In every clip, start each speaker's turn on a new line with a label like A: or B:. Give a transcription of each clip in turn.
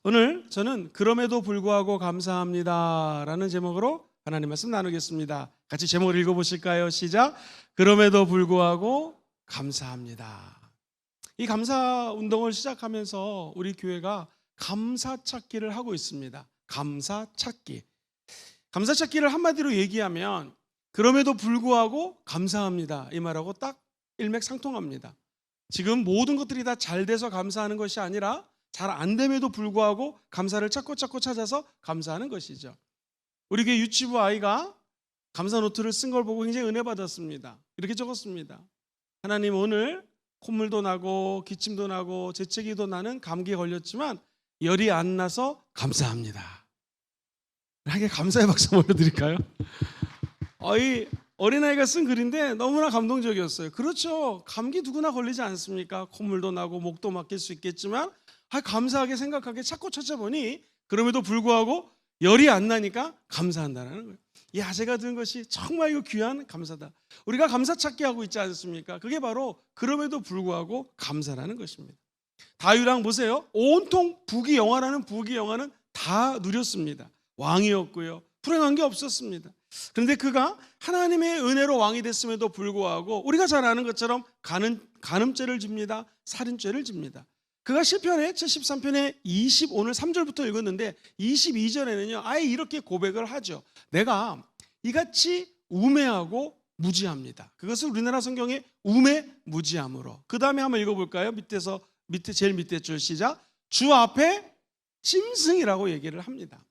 A: 오늘 저는 그럼에도 불구하고 감사합니다라는 제목으로 하나님 말씀 나누겠습니다. 같이 제목을 읽어보실까요? 시작. 그럼에도 불구하고 감사합니다. 이 감사 운동을 시작하면서 우리 교회가 감사 찾기를 하고 있습니다. 감사 찾기. 감사 찾기를 한마디로 얘기하면 그럼에도 불구하고 감사합니다 이 말하고 딱 일맥상통합니다. 지금 모든 것들이 다 잘 돼서 감사하는 것이 아니라 잘 안 됨에도 불구하고 감사를 찾고 찾아서 감사하는 것이죠. 우리 교회 유치부 아이가 감사 노트를 쓴 걸 보고 굉장히 은혜 받았습니다. 이렇게 적었습니다. 하나님, 오늘 콧물도 나고 기침도 나고 재채기도 나는 감기에 걸렸지만 열이 안 나서 감사합니다. 하게 감사의 박수 올려드릴까요? 이 어린아이가 쓴 글인데 너무나 감동적이었어요. 그렇죠. 감기 누구나 걸리지 않습니까? 콧물도 나고 목도 막힐 수 있겠지만 감사하게 생각하게 찾고 찾아보니 그럼에도 불구하고 열이 안 나니까 감사한다는 거예요. 제가 들은 것이 정말 이거 귀한 감사다. 우리가 감사 찾기 하고 있지 않습니까? 그게 바로 그럼에도 불구하고 감사라는 것입니다. 다윗왕 보세요. 온통 부귀영화라는 부귀영화는 다 누렸습니다. 왕이었고요. 불행한 게 없었습니다. 그런데 그가 하나님의 은혜로 왕이 됐음에도 불구하고 우리가 잘 아는 것처럼 간음죄를 집니다. 살인죄를 집니다. 그가 시편의 73편의 오늘 3절부터 읽었는데 22절에는요 아예 이렇게 고백을 하죠. 내가 이같이 우매하고 무지합니다. 그것을 우리나라 성경에 우매무지함으로. 그 다음에 한번 읽어볼까요? 제일 밑에 줄 시작. 주 앞에 짐승이라고 얘기를 합니다.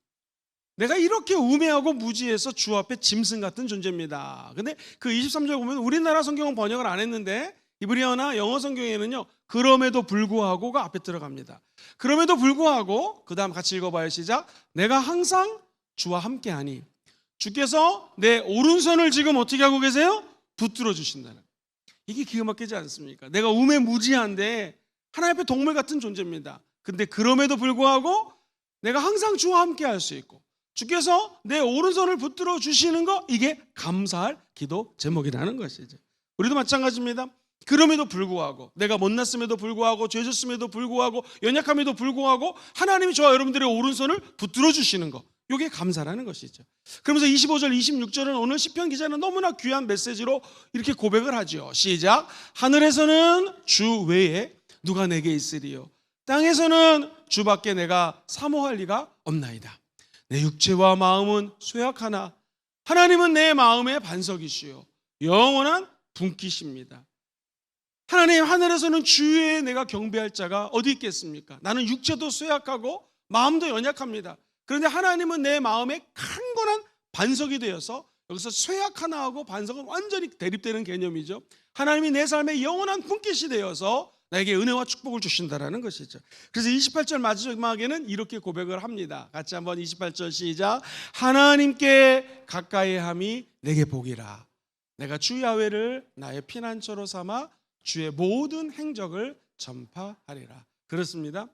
A: 내가 이렇게 우매하고 무지해서 주 앞에 짐승 같은 존재입니다. 근데 그 23절 보면 우리나라 성경은 번역을 안 했는데 이브리어나 영어 성경에는요 그럼에도 불구하고가 앞에 들어갑니다. 그럼에도 불구하고 그 다음 같이 읽어봐요. 시작. 내가 항상 주와 함께하니 주께서 내 오른손을 지금 어떻게 하고 계세요? 붙들어 주신다는. 이게 기가 막히지 않습니까? 내가 우매무지한데 하나님 앞에 동물 같은 존재입니다. 근데 그럼에도 불구하고 내가 항상 주와 함께할 수 있고 주께서 내 오른손을 붙들어 주시는 거, 이게 감사할 기도 제목이라는 것이죠. 우리도 마찬가지입니다. 그럼에도 불구하고 내가 못났음에도 불구하고 죄졌음에도 불구하고 연약함에도 불구하고 하나님이 저와 여러분들의 오른손을 붙들어 주시는 거, 이게 감사라는 것이죠. 그러면서 25절 26절은 오늘 시편 기자는 너무나 귀한 메시지로 이렇게 고백을 하죠. 시작. 하늘에서는 주 외에 누가 내게 있으리요, 땅에서는 주밖에 내가 사모할 리가 없나이다. 내 육체와 마음은 쇠약하나 하나님은 내 마음의 반석이시요 영원한 분깃입니다. 하나님, 하늘에서는 주에 내가 경배할 자가 어디 있겠습니까? 나는 육체도 쇠약하고 마음도 연약합니다. 그런데 하나님은 내 마음에 강건한 반석이 되어서, 여기서 쇠약하나하고 반석은 완전히 대립되는 개념이죠. 하나님이 내 삶에 영원한 분깃이 되어서 나에게 은혜와 축복을 주신다라는 것이죠. 그래서 28절 마지막에는 이렇게 고백을 합니다. 같이 한번 28절 시작. 하나님께 가까이 함이 내게 복이라. 내가 주 야훼를 나의 피난처로 삼아 주의 모든 행적을 전파하리라. 그렇습니다.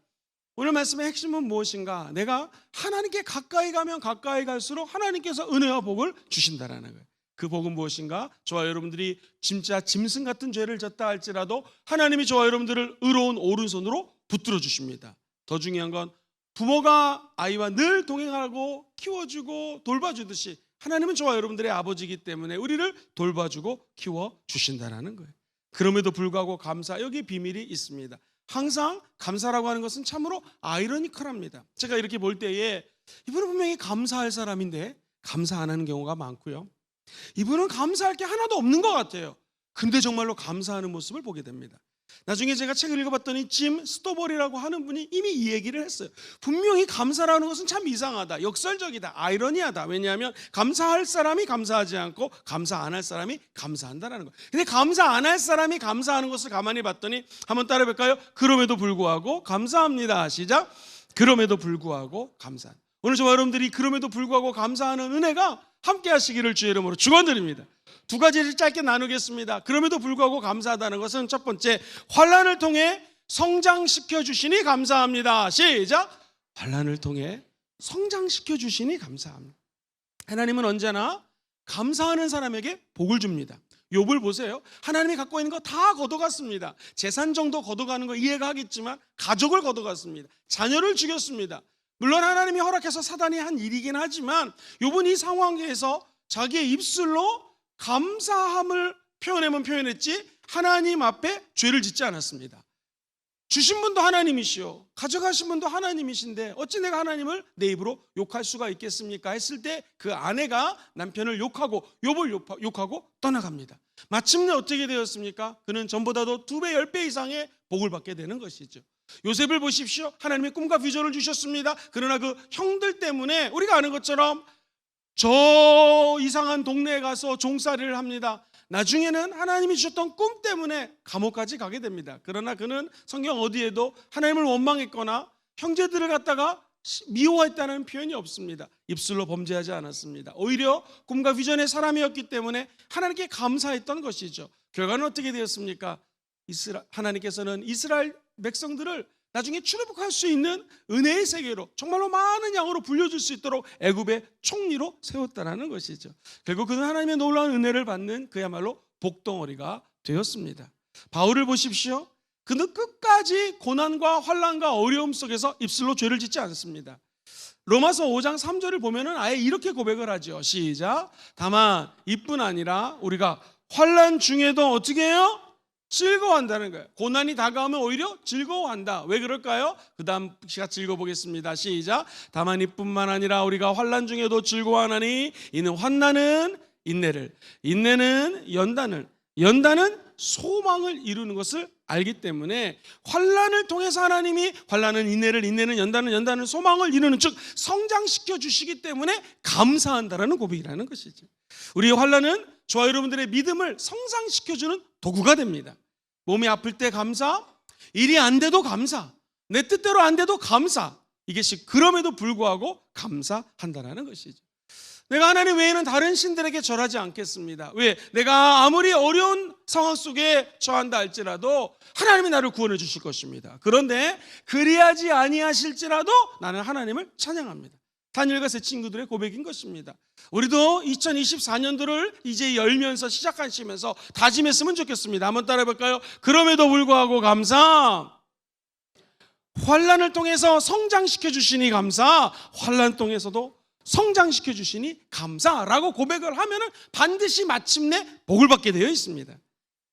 A: 오늘 말씀의 핵심은 무엇인가? 내가 하나님께 가까이 가면 가까이 갈수록 하나님께서 은혜와 복을 주신다라는 거예요. 그 복은 무엇인가? 저와 여러분들이 진짜 짐승 같은 죄를 졌다 할지라도 하나님이 저와 여러분들을 의로운 오른손으로 붙들어 주십니다. 더 중요한 건 부모가 아이와 늘 동행하고 키워주고 돌봐주듯이 하나님은 저와 여러분들의 아버지이기 때문에 우리를 돌봐주고 키워주신다는 거예요. 그럼에도 불구하고 감사, 여기 비밀이 있습니다. 항상 감사라고 하는 것은 참으로 아이러니컬합니다. 제가 이렇게 볼 때에 이분은 분명히 감사할 사람인데 감사 안 하는 경우가 많고요, 이분은 감사할 게 하나도 없는 것 같아요. 근데 정말로 감사하는 모습을 보게 됩니다. 나중에 제가 책을 읽어봤더니 짐 스토벌이라고 하는 분이 이미 이 얘기를 했어요. 분명히 감사라는 것은 참 이상하다, 역설적이다, 아이러니하다. 왜냐하면 감사할 사람이 감사하지 않고 감사 안 할 사람이 감사한다는 거예요. 근데 감사 안 할 사람이 감사하는 것을 가만히 봤더니 한번 따라해볼까요? 그럼에도 불구하고 감사합니다. 시작. 그럼에도 불구하고 감사. 오늘 저와 여러분들이 그럼에도 불구하고 감사하는 은혜가 함께 하시기를 주의 이름으로 축원드립니다. 두 가지를 짧게 나누겠습니다. 그럼에도 불구하고 감사하다는 것은 첫 번째, 환난을 통해 성장시켜 주시니 감사합니다. 시작. 환난을 통해 성장시켜 주시니 감사합니다. 하나님은 언제나 감사하는 사람에게 복을 줍니다. 욥을 보세요. 하나님이 갖고 있는 거 다 걷어갔습니다. 재산 정도 걷어가는 거 이해가 하겠지만 가족을 걷어갔습니다. 자녀를 죽였습니다. 물론 하나님이 허락해서 사단이 한 일이긴 하지만 욥은 이 상황에서 자기의 입술로 감사함을 표현하면 표현했지 하나님 앞에 죄를 짓지 않았습니다. 주신 분도 하나님이시오, 가져가신 분도 하나님이신데 어찌 내가 하나님을 내 입으로 욕할 수가 있겠습니까? 했을 때 그 아내가 남편을 욕하고 욥을 욕하고 떠나갑니다. 마침내 어떻게 되었습니까? 그는 전보다도 2배, 10배 이상의 복을 받게 되는 것이죠. 요셉을 보십시오. 하나님의 꿈과 비전을 주셨습니다. 그러나 그 형들 때문에 우리가 아는 것처럼 저 이상한 동네에 가서 종살이를 합니다. 나중에는 하나님이 주셨던 꿈 때문에 감옥까지 가게 됩니다. 그러나 그는 성경 어디에도 하나님을 원망했거나 형제들을 갖다가 미워했다는 표현이 없습니다. 입술로 범죄하지 않았습니다. 오히려 꿈과 비전의 사람이었기 때문에 하나님께 감사했던 것이죠. 결과는 어떻게 되었습니까? 하나님께서는 이스라엘 백성들을 나중에 출애굽할 수 있는 은혜의 세계로 정말로 많은 양으로 불려줄 수 있도록 애굽의 총리로 세웠다는 것이죠. 결국 그는 하나님의 놀라운 은혜를 받는 그야말로 복덩어리가 되었습니다. 바울을 보십시오. 그는 끝까지 고난과 환난과 어려움 속에서 입술로 죄를 짓지 않습니다. 로마서 5장 3절을 보면은 아예 이렇게 고백을 하죠. 시작. 다만 이뿐 아니라 우리가 환난 중에도 어떻게 해요? 즐거워한다는 거예요. 고난이 다가오면 오히려 즐거워한다. 왜 그럴까요? 그 다음 같이 읽어보겠습니다. 시작. 다만 이뿐만 아니라 우리가 환난 중에도 즐거워하나니 이는 환난은 인내를, 인내는 연단을, 연단은 소망을 이루는 것을 알기 때문에 환난을 통해서 하나님이 환난은 인내를, 인내는 연단을, 연단은 소망을 이루는, 즉 성장시켜 주시기 때문에 감사한다라는 고백이라는 것이죠. 우리의 환난은 저와 여러분들의 믿음을 성장시켜주는 도구가 됩니다. 몸이 아플 때 감사, 일이 안 돼도 감사, 내 뜻대로 안 돼도 감사. 이것이 그럼에도 불구하고 감사한다는 것이죠. 내가 하나님 외에는 다른 신들에게 절하지 않겠습니다. 왜? 내가 아무리 어려운 상황 속에 처한다 할지라도 하나님이 나를 구원해 주실 것입니다. 그런데 그리하지 아니하실지라도 나는 하나님을 찬양합니다. 다니엘과 세 친구들의 고백인 것입니다. 우리도 2024년도를 이제 열면서 시작하시면서 다짐했으면 좋겠습니다. 한번 따라해 볼까요? 그럼에도 불구하고 감사, 환난을 통해서 성장시켜 주시니 감사, 환난 통해서도 성장시켜 주시니 감사라고 고백을 하면은 반드시 마침내 복을 받게 되어 있습니다.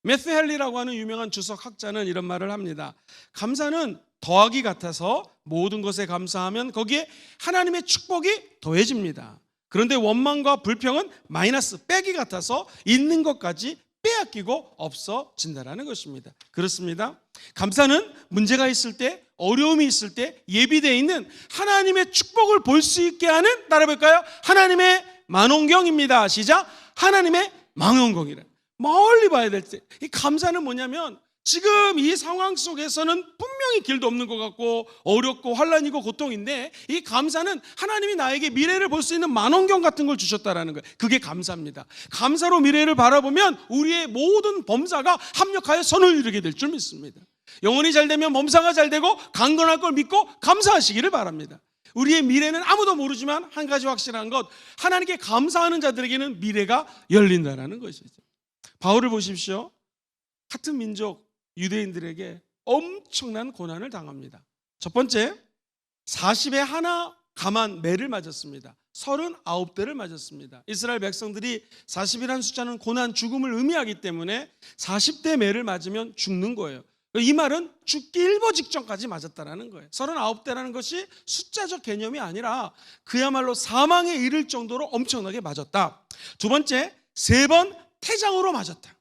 A: 매튜 헨리라고 하는 유명한 주석 학자는 이런 말을 합니다. 감사는 더하기 같아서 모든 것에 감사하면 거기에 하나님의 축복이 더해집니다. 그런데 원망과 불평은 마이너스, 빼기 같아서 있는 것까지 빼앗기고 없어진다는 것입니다. 그렇습니다. 감사는 문제가 있을 때, 어려움이 있을 때 예비되어 있는 하나님의 축복을 볼 수 있게 하는, 따라볼까요? 하나님의 만원경입니다. 시작. 하나님의 망원경이라. 멀리 봐야 될 때, 이 감사는 뭐냐면 지금 이 상황 속에서는 분명히 길도 없는 것 같고 어렵고 환난이고 고통인데, 이 감사는 하나님이 나에게 미래를 볼 수 있는 만원경 같은 걸 주셨다라는 거예요. 그게 감사입니다. 감사로 미래를 바라보면 우리의 모든 범사가 합력하여 선을 이루게 될 줄 믿습니다. 영혼이 잘 되면 범사가 잘 되고 강건할 걸 믿고 감사하시기를 바랍니다. 우리의 미래는 아무도 모르지만 한 가지 확실한 것, 하나님께 감사하는 자들에게는 미래가 열린다는 것이죠. 바울을 보십시오. 같은 민족 유대인들에게 엄청난 고난을 당합니다. 첫 번째, 40에 하나 감한 매를 맞았습니다. 39대를 맞았습니다. 이스라엘 백성들이 40이라는 숫자는 고난, 죽음을 의미하기 때문에 40대 매를 맞으면 죽는 거예요. 이 말은 죽기 일보 직전까지 맞았다는 거예요. 39대라는 것이 숫자적 개념이 아니라 그야말로 사망에 이를 정도로 엄청나게 맞았다. 두 번째, 3번 태장으로 맞았다.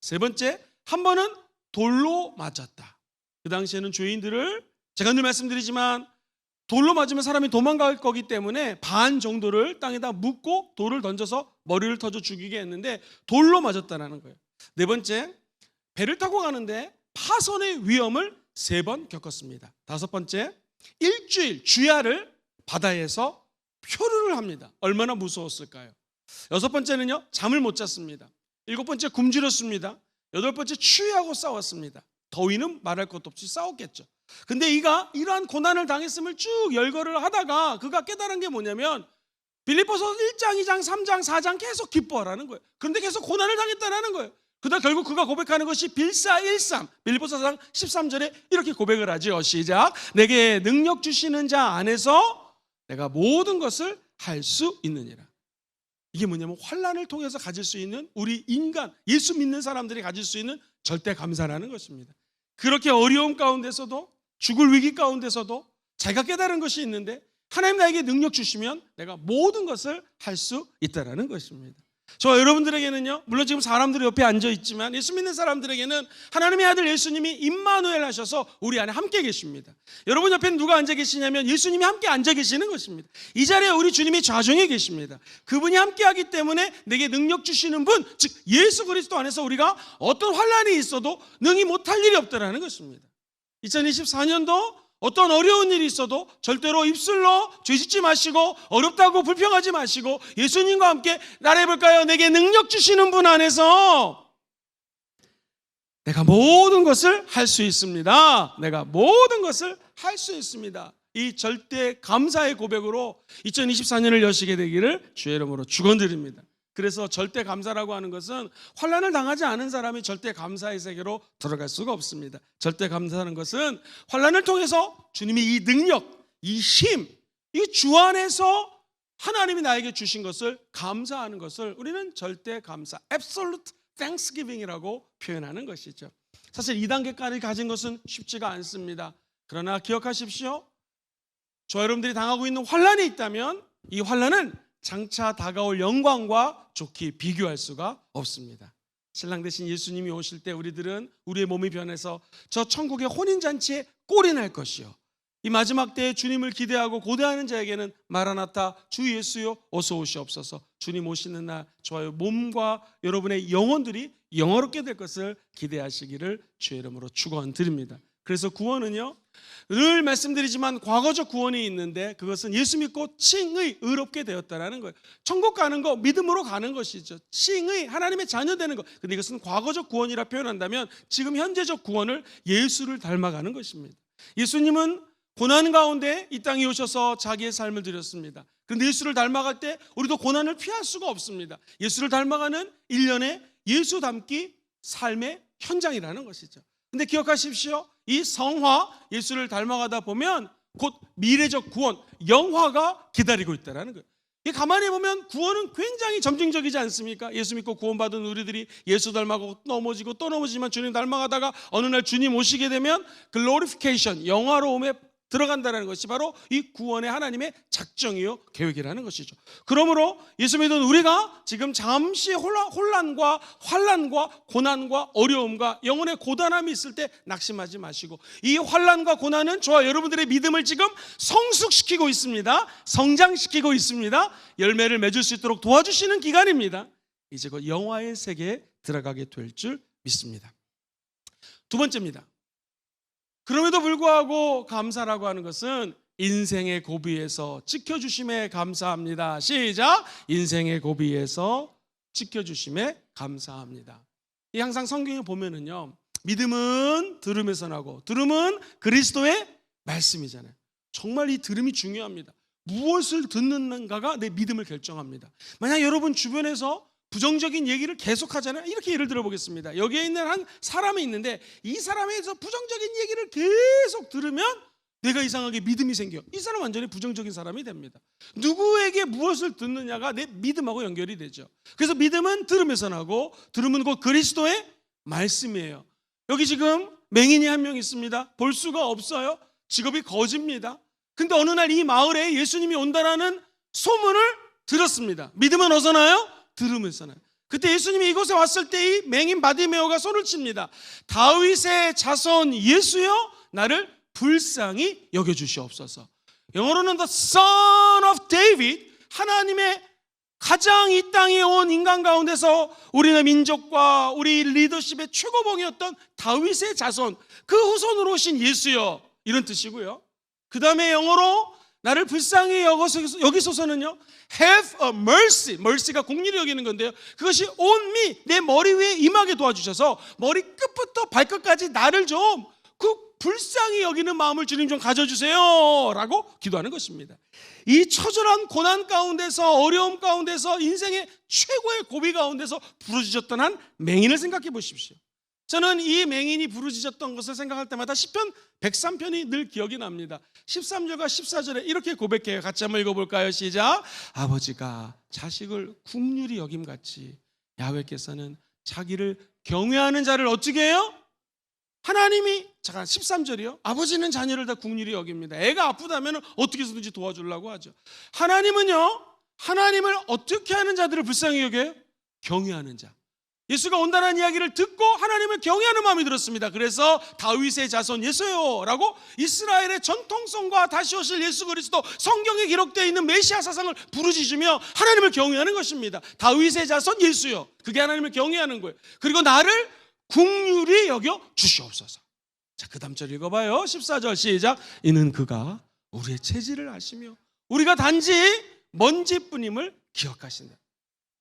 A: 세 번째, 한 번은 돌로 맞았다. 그 당시에는 죄인들을, 제가 늘 말씀드리지만 돌로 맞으면 사람이 도망갈 거기 때문에 반 정도를 땅에다 묻고 돌을 던져서 머리를 터져 죽이게 했는데 돌로 맞았다는 거예요. 네 번째, 배를 타고 가는데 파손의 위험을 3번 겪었습니다. 다섯 번째, 일주일 주야를 바다에서 표류를 합니다. 얼마나 무서웠을까요? 여섯 번째는요, 잠을 못 잤습니다. 일곱 번째, 굶주렸습니다. 여덟 번째, 추위하고 싸웠습니다. 더위는 말할 것도 없이 싸웠겠죠. 근데 이가 이러한 고난을 당했음을 쭉 열거를 하다가 그가 깨달은 게 뭐냐면 빌립보서 1장, 2장, 3장, 4장 계속 기뻐하라는 거예요. 그런데 계속 고난을 당했다는 거예요. 그러다 결국 그가 고백하는 것이 빌사일삼, 빌립보서 4장 13절에 이렇게 고백을 하죠. 시작. 내게 능력 주시는 자 안에서 내가 모든 것을 할 수 있느니라. 이게 뭐냐면 환난을 통해서 가질 수 있는 우리 인간, 예수 믿는 사람들이 가질 수 있는 절대 감사라는 것입니다. 그렇게 어려움 가운데서도, 죽을 위기 가운데서도 자기가 깨달은 것이 있는데 하나님 나에게 능력 주시면 내가 모든 것을 할 수 있다는 것입니다. 저 여러분들에게는요, 물론 지금 사람들이 옆에 앉아 있지만 예수 믿는 사람들에게는 하나님의 아들 예수님이 임마누엘 하셔서 우리 안에 함께 계십니다. 여러분 옆에는 누가 앉아 계시냐면 예수님이 함께 앉아 계시는 것입니다. 이 자리에 우리 주님이 좌정에 계십니다. 그분이 함께 하기 때문에 내게 능력 주시는 분, 즉 예수 그리스도 안에서 우리가 어떤 환난이 있어도 능히 못할 일이 없다는 것입니다. 2024년도 어떤 어려운 일이 있어도 절대로 입술로 죄짓지 마시고 어렵다고 불평하지 마시고 예수님과 함께 나래볼까요? 내게 능력 주시는 분 안에서 내가 모든 것을 할 수 있습니다. 내가 모든 것을 할 수 있습니다. 이 절대 감사의 고백으로 2024년을 여시게 되기를 주의 이름으로 축원드립니다. 그래서 절대 감사라고 하는 것은 환난을 당하지 않은 사람이 절대 감사의 세계로 들어갈 수가 없습니다. 절대 감사하는 것은 환난을 통해서 주님이 이 능력, 이 힘, 이 주 안에서 하나님이 나에게 주신 것을 감사하는 것을 우리는 절대 감사, absolute thanksgiving이라고 표현하는 것이죠. 사실 2단계까지 가진 것은 쉽지가 않습니다. 그러나 기억하십시오. 저 여러분들이 당하고 있는 환난이 있다면 이 환난은 장차 다가올 영광과 좋게 비교할 수가 없습니다. 신랑 되신 예수님이 오실 때 우리들은 우리의 몸이 변해서 저 천국의 혼인잔치에 꼴이 날 것이요, 이 마지막 때에 주님을 기대하고 고대하는 자에게는 마라나타 주 예수여 어서 오시옵소서, 주님 오시는 날 저의 몸과 여러분의 영혼들이 영화롭게 될 것을 기대하시기를 주의 이름으로 축원드립니다. 그래서 구원은요, 늘 말씀드리지만 과거적 구원이 있는데 그것은 예수 믿고 칭의 의롭게 되었다라는 거예요. 천국 가는 거 믿음으로 가는 것이죠. 칭의 하나님의 자녀 되는 거. 근데 이것은 과거적 구원이라 표현한다면 지금 현재적 구원을 예수를 닮아가는 것입니다. 예수님은 고난 가운데 이 땅에 오셔서 자기의 삶을 드렸습니다. 그런데 예수를 닮아갈 때 우리도 고난을 피할 수가 없습니다. 예수를 닮아가는 일련의 예수 닮기 삶의 현장이라는 것이죠. 근데 기억하십시오. 이 성화, 예수를 닮아가다 보면 곧 미래적 구원, 영화가 기다리고 있다는 거예요. 가만히 보면 구원은 굉장히 점진적이지 않습니까? 예수 믿고 구원받은 우리들이 예수 닮아가고 넘어지고 또 넘어지지만 주님 닮아가다가 어느 날 주님 오시게 되면 글로리피케이션, 영화로움에 들어간다는 것이 바로 이 구원의 하나님의 작정이요 계획이라는 것이죠. 그러므로 예수 믿은 우리가 지금 잠시 혼란과 환란과 고난과 어려움과 영혼의 고단함이 있을 때 낙심하지 마시고, 이 환란과 고난은 저와 여러분들의 믿음을 지금 성숙시키고 있습니다. 성장시키고 있습니다. 열매를 맺을 수 있도록 도와주시는 기간입니다. 이제 그 영화의 세계에 들어가게 될 줄 믿습니다. 두 번째입니다. 그럼에도 불구하고 감사라고 하는 것은 인생의 고비에서 지켜주심에 감사합니다. 시작! 인생의 고비에서 지켜주심에 감사합니다. 이 항상 성경에 보면은요, 믿음은 들음에서 나고 들음은 그리스도의 말씀이잖아요. 정말 이 들음이 중요합니다. 무엇을 듣는가가 내 믿음을 결정합니다. 만약 여러분 주변에서 부정적인 얘기를 계속 하잖아요. 이렇게 예를 들어 보겠습니다. 여기에 있는 한 사람이 있는데 이 사람에서 부정적인 얘기를 계속 들으면 내가 이상하게 믿음이 생겨. 이 사람 완전히 부정적인 사람이 됩니다. 누구에게 무엇을 듣느냐가 내 믿음하고 연결이 되죠. 그래서 믿음은 들음에서 나고 들음은 곧 그리스도의 말씀이에요. 여기 지금 맹인이 한 명 있습니다. 볼 수가 없어요. 직업이 거지입니다. 근데 어느 날 이 마을에 예수님이 온다라는 소문을 들었습니다. 믿음은 어디서 나요? 들음에서 나요. 그때 예수님이 이곳에 왔을 때 이 맹인 바디메오가 손을 칩니다. 다윗의 자손 예수여, 나를 불쌍히 여겨주시옵소서. 영어로는 The Son of David, 하나님의 가장 이 땅에 온 인간 가운데서 우리의 민족과 우리 리더십의 최고봉이었던 다윗의 자손, 그 후손으로 오신 예수여, 이런 뜻이고요. 그 다음에 영어로 나를 불쌍히 여기소서는요, have a mercy, mercy가 공의를 여기는 건데요, 그것이 on me, 내 머리 위에 임하게 도와주셔서 머리 끝부터 발끝까지 나를 좀 그 불쌍히 여기는 마음을 주님 좀 가져주세요 라고 기도하는 것입니다. 이 처절한 고난 가운데서, 어려움 가운데서, 인생의 최고의 고비 가운데서 부르짖었던 한 맹인을 생각해 보십시오. 저는 이 맹인이 부르짖었던 것을 생각할 때마다 시편 103편이 늘 기억이 납니다. 13절과 14절에 이렇게 고백해요. 같이 한번 읽어볼까요? 시작. 아버지가 자식을 국률이 여김같이 야훼께서는 자기를 경외하는 자를 어떻게 해요? 하나님이, 잠깐 13절이요. 아버지는 자녀를 다 국률이 여깁니다. 애가 아프다면 어떻게 해서든지 도와주려고 하죠. 하나님은요, 하나님을 어떻게 하는 자들을 불쌍히 여겨요? 경외하는 자. 예수가 온다는 이야기를 듣고 하나님을 경외하는 마음이 들었습니다. 그래서 다윗의 자손 예수요라고 이스라엘의 전통성과 다시 오실 예수 그리스도, 성경에 기록되어 있는 메시아 사상을 부르짖으며 하나님을 경외하는 것입니다. 다윗의 자손 예수요, 그게 하나님을 경외하는 거예요. 그리고 나를 긍휼히 여겨 주시옵소서. 자, 그 다음 절 읽어봐요. 14절 시작. 이는 그가 우리의 체질을 아시며 우리가 단지 먼지뿐임을 기억하신다.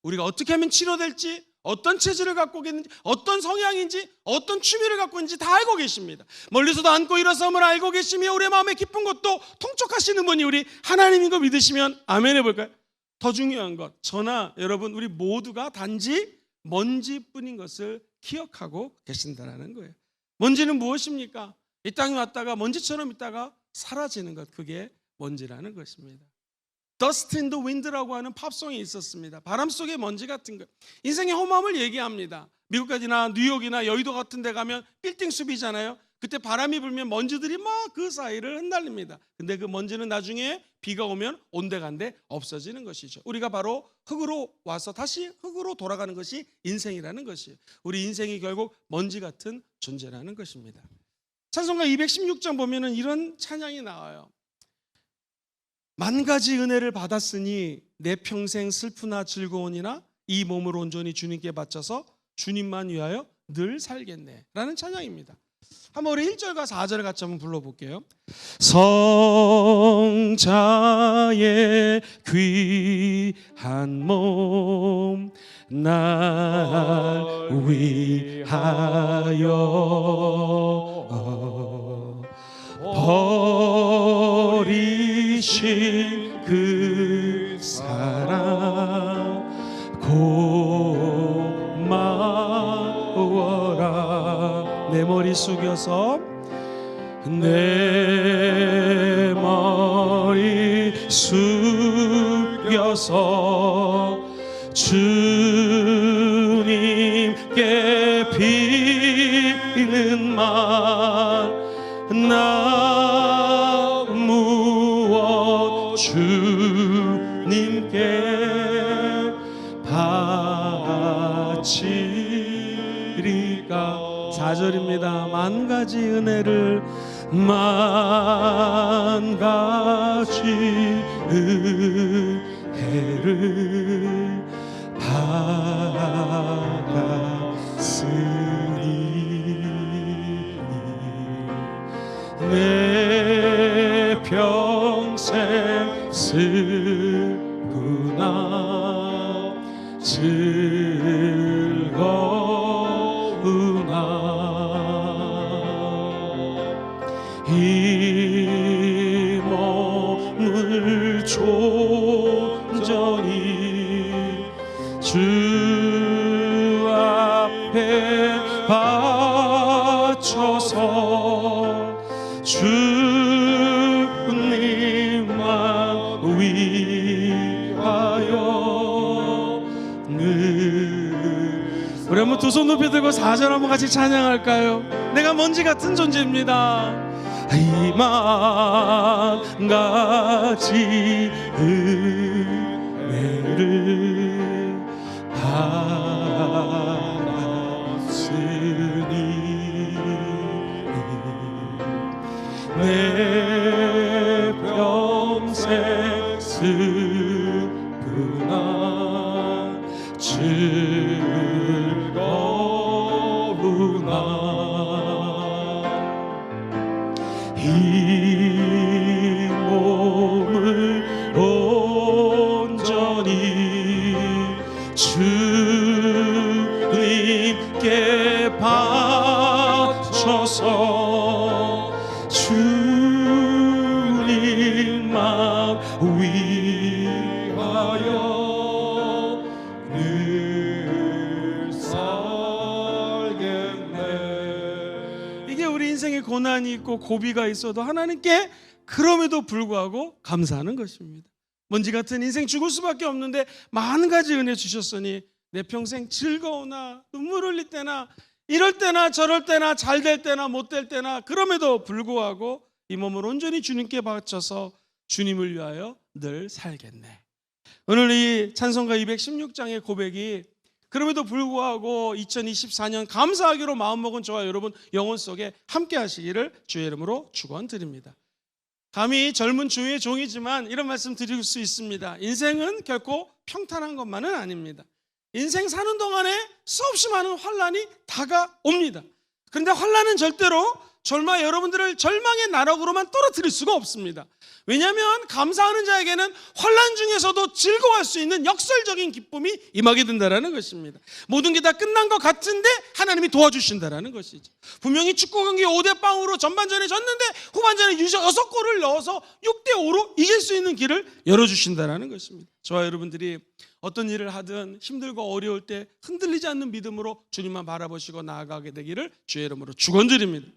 A: 우리가 어떻게 하면 치료될지, 어떤 체질을 갖고 있는지, 어떤 성향인지, 어떤 취미를 갖고 있는지 다 알고 계십니다. 멀리서도 안고 일어섬을 알고 계시며 우리의 마음에 깊은 것도 통촉하시는 분이 우리 하나님인 거 믿으시면 아멘 해볼까요? 더 중요한 것, 저나 여러분 우리 모두가 단지 먼지뿐인 것을 기억하고 계신다는 거예요. 먼지는 무엇입니까? 이 땅에 왔다가 먼지처럼 있다가 사라지는 것, 그게 먼지라는 것입니다. Dust in the Wind라고 하는 팝송이 있었습니다. 바람 속의 먼지 같은 것. 인생의 허무함을 얘기합니다. 미국까지나 뉴욕이나 여의도 같은 데 가면 빌딩 숲이잖아요. 그때 바람이 불면 먼지들이 막 그 사이를 흩날립니다. 근데 그 먼지는 나중에 비가 오면 온데간데 없어지는 것이죠. 우리가 바로 흙으로 와서 다시 흙으로 돌아가는 것이 인생이라는 것이에요. 우리 인생이 결국 먼지 같은 존재라는 것입니다. 찬송가 216장 보면은 이런 찬양이 나와요. 만 가지 은혜를 받았으니 내 평생 슬프나 즐거우니나 이 몸을 온전히 주님께 바쳐서 주님만 위하여 늘 살겠네 라는 찬양입니다. 한번 우리 1절과 4절을 같이 한번 불러볼게요. 성자의 귀한 몸 날 위하여 버리신 그 사랑 고마워라. 내 머리 숙여서 내 머리 숙여서 주님께 비는 말 나 무엇 주님께 바치리까. 4절입니다. 만 가지 은혜를 만 가지 은혜를 받았으니 내 평생 슬프나 즐거우나 이 몸을 온전히 주 앞에 바쳐서 주님만 위하여 늘. 우리 한번 두 손 높이 들고 4절 한번 같이 찬양할까요? 내가 먼지 같은 존재입니다. 이만 가지 은혜를 받았으니 내 평생 슬프나 즐거우나 이 몸을 온전히 주님께 바쳐서 위하여 늘 살겠네. 이게 우리 인생에 고난이 있고 고비가 있어도 하나님께 그럼에도 불구하고 감사하는 것입니다. 먼지 같은 인생 죽을 수밖에 없는데 많은 가지 은혜 주셨으니 내 평생 즐거우나 눈물 흘릴 때나 이럴 때나 저럴 때나 잘 될 때나 못 될 때나 그럼에도 불구하고 이 몸을 온전히 주님께 바쳐서 주님을 위하여 늘 살겠네. 오늘 이 찬송가 216장의 고백이 그럼에도 불구하고 2024년 감사하기로 마음먹은 저와 여러분 영혼 속에 함께 하시기를 주의 이름으로 축원드립니다. 감히 젊은 주의 종이지만 이런 말씀 드릴 수 있습니다. 인생은 결코 평탄한 것만은 아닙니다. 인생 사는 동안에 수없이 많은 환난이 다가옵니다. 그런데 환난은 절대로 저와 여러분들을 절망의 나락으로만 떨어뜨릴 수가 없습니다. 왜냐하면 감사하는 자에게는 환난 중에서도 즐거워할 수 있는 역설적인 기쁨이 임하게 된다는 것입니다. 모든 게 다 끝난 것 같은데 하나님이 도와주신다는 것이죠. 분명히 축구 경기 5대0으로 전반전에 졌는데 후반전에 6골을 넣어서 6대5로 이길 수 있는 길을 열어주신다는 것입니다. 저와 여러분들이 어떤 일을 하든 힘들고 어려울 때 흔들리지 않는 믿음으로 주님만 바라보시고 나아가게 되기를 주의 이름으로 축원드립니다.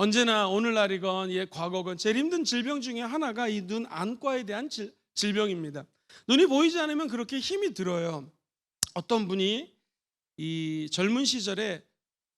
A: 언제나 오늘날이건 과거건 제일 힘든 질병 중에 하나가 이 눈 안과에 대한 질병입니다. 눈이 보이지 않으면 그렇게 힘이 들어요. 어떤 분이 이 젊은 시절에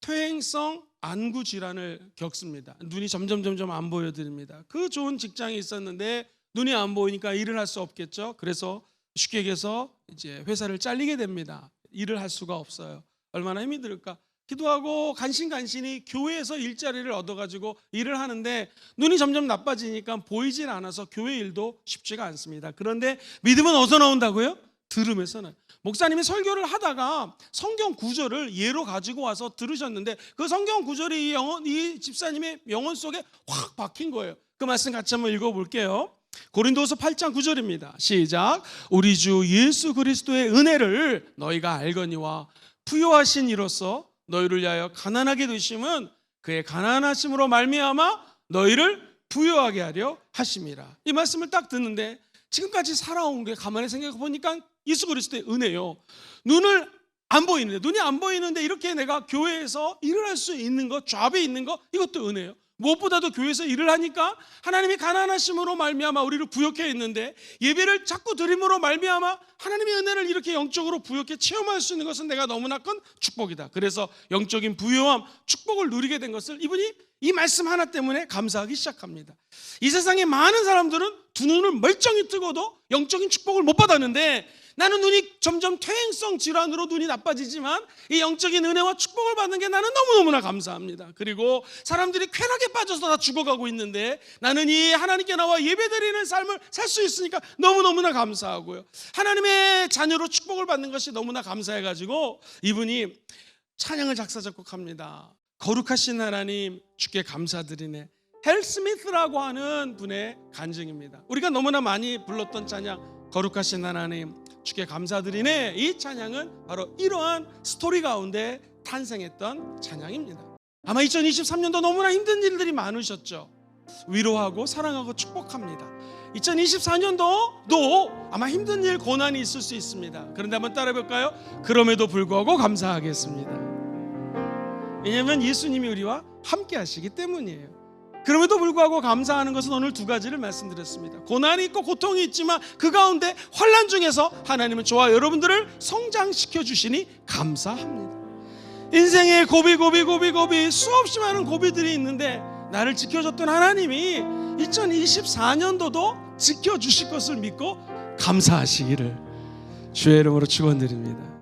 A: 퇴행성 안구 질환을 겪습니다. 눈이 점점 안 보여드립니다. 그 좋은 직장이 있었는데 눈이 안 보이니까 일을 할 수 없겠죠. 그래서 쉽게 얘기해서 이제 회사를 잘리게 됩니다. 일을 할 수가 없어요. 얼마나 힘이 들까? 기도하고 간신히 교회에서 일자리를 얻어가지고 일을 하는데 눈이 점점 나빠지니까 보이질 않아서 교회 일도 쉽지가 않습니다. 그런데 믿음은 어디서 나온다고요? 들음에서 나요. 목사님이 설교를 하다가 성경 구절을 예로 가지고 와서 들으셨는데 그 성경 구절이 이 집사님의 영혼 속에 확 박힌 거예요. 그 말씀 같이 한번 읽어볼게요. 고린도서 8장 9절입니다. 시작. 우리 주 예수 그리스도의 은혜를 너희가 알거니와 부요하신 이로써 너희를 위하여 가난하게 되심은 그의 가난하심으로 말미암아 너희를 부요하게 하려 하심이라. 이 말씀을 딱 듣는데 지금까지 살아온 게 가만히 생각해 보니까 예수 그리스도의 은혜요. 눈이 안 보이는데 이렇게 내가 교회에서 일을 할 수 있는 것, 잡에 있는 것, 이것도 은혜요. 무엇보다도 교회에서 일을 하니까 하나님이 가난하심으로 말미암아 우리를 부욕해 있는데 예배를 자꾸 드림으로 말미암아 하나님의 은혜를 이렇게 영적으로 부욕해 체험할 수 있는 것은 내가 너무나 큰 축복이다. 그래서 영적인 부요함, 축복을 누리게 된 것을 이분이 이 말씀 하나 때문에 감사하기 시작합니다. 이 세상에 많은 사람들은 두 눈을 멀쩡히 뜨고도 영적인 축복을 못 받았는데 나는 눈이 점점 퇴행성 질환으로 눈이 나빠지지만 이 영적인 은혜와 축복을 받는 게 나는 너무너무나 감사합니다. 그리고 사람들이 쾌락에 빠져서 다 죽어가고 있는데 나는 이 하나님께 나와 예배드리는 삶을 살 수 있으니까 너무너무나 감사하고요. 하나님의 자녀로 축복을 받는 것이 너무나 감사해가지고 이분이 찬양을 작사 작곡합니다. 거룩하신 하나님 주께 감사드리네. 헬 스미스라고 하는 분의 간증입니다. 우리가 너무나 많이 불렀던 찬양 거룩하신 하나님 주께 감사드리네. 이 찬양은 바로 이러한 스토리 가운데 탄생했던 찬양입니다. 아마 2023년도 너무나 힘든 일들이 많으셨죠. 위로하고 사랑하고 축복합니다. 2024년도도 아마 힘든 일, 고난이 있을 수 있습니다. 그런데 한번 따라해볼까요? 그럼에도 불구하고 감사하겠습니다. 왜냐하면 예수님이 우리와 함께 하시기 때문이에요. 그럼에도 불구하고 감사하는 것은 오늘 두 가지를 말씀드렸습니다. 고난이 있고 고통이 있지만 그 가운데 환난 중에서 하나님은 저와 여러분들을 성장시켜 주시니 감사합니다. 인생에 고비 수없이 많은 고비들이 있는데 나를 지켜줬던 하나님이 2024년도도 지켜주실 것을 믿고 감사하시기를 주의 이름으로 축원드립니다.